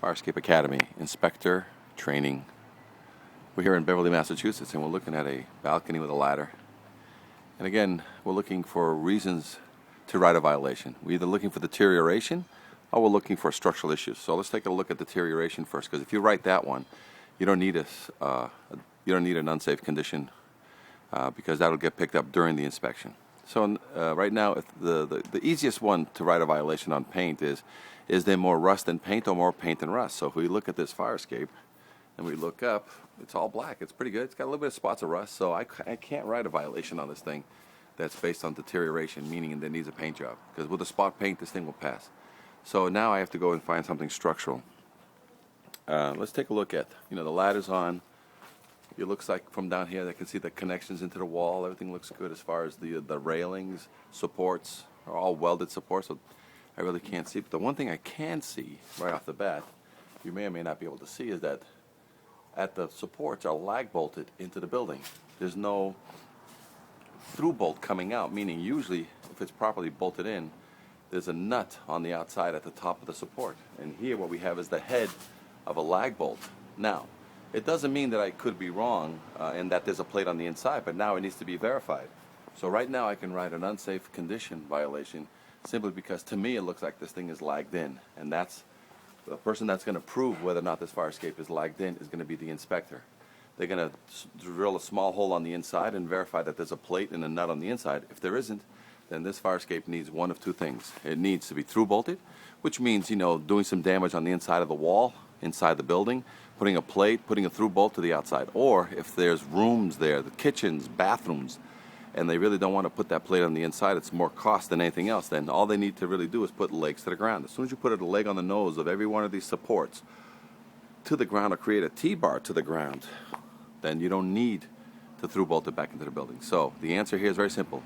Fire Escape Academy, Inspector Training. We're here in Beverly, Massachusetts, and we're looking at a balcony with a ladder. And again, we're looking for reasons to write a violation. We're either looking for deterioration or we're looking for structural issues. So let's take a look at deterioration first, because if you write that one, you don't need an unsafe condition because that'll get picked up during the inspection. So right now, the easiest one to write a violation on paint is there more rust than paint or more paint than rust? So if we look at this fire escape and we look up, it's all black. It's pretty good. It's got a little bit of spots of rust, so I can't write a violation on this thing that's based on deterioration, meaning that it needs a paint job, because with a spot paint, this thing will pass. So now I have to go and find something structural. Let's take a look at, the ladder's on. It looks like from down here I can see the connections into the wall. Everything looks good as far as the railings, supports are all welded supports, so I really can't see. But the one thing I can see right off the bat, you may or may not be able to see, is that at the supports are lag bolted into the building. There's no through bolt coming out, meaning usually if it's properly bolted in, there's a nut on the outside at the top of the support. And here what we have is the head of a lag bolt. Now, it doesn't mean that I could be wrong and that there's a plate on the inside, but now it needs to be verified. So right now I can write an unsafe condition violation simply because to me it looks like this thing is lagged in, and that's the person that's going to prove whether or not this fire escape is lagged in is going to be the inspector. They're going to drill a small hole on the inside and verify that there's a plate and a nut on the inside. If there isn't, then this fire escape needs one of two things. It needs to be through bolted, which means, doing some damage on the inside of the wall, inside the building, putting a plate, putting a through bolt to the outside. Or if there's rooms there, the kitchens, bathrooms, and they really don't want to put that plate on the inside, it's more cost than anything else, then all they need to really do is put legs to the ground. As soon as you put a leg on the nose of every one of these supports to the ground or create a T-bar to the ground, then you don't need to through bolt it back into the building. So the answer here is very simple.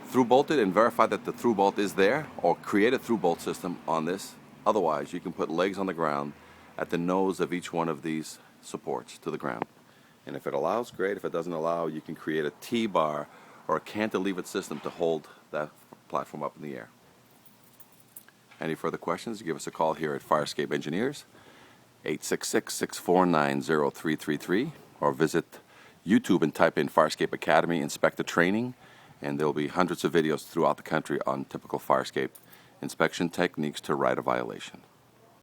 Through bolt it and verify that the through bolt is there, or create a through bolt system on this. Otherwise, you can put legs on the ground at the nose of each one of these supports to the ground. And if it allows, great. If it doesn't allow, you can create a T-bar or a cantilevered system to hold that platform up in the air. Any further questions, give us a call here at Fire Escape Engineers, 866-649-0333, or visit YouTube and type in Fire Escape Academy Inspector Training, and there will be hundreds of videos throughout the country on typical fire escape inspection techniques to write a violation.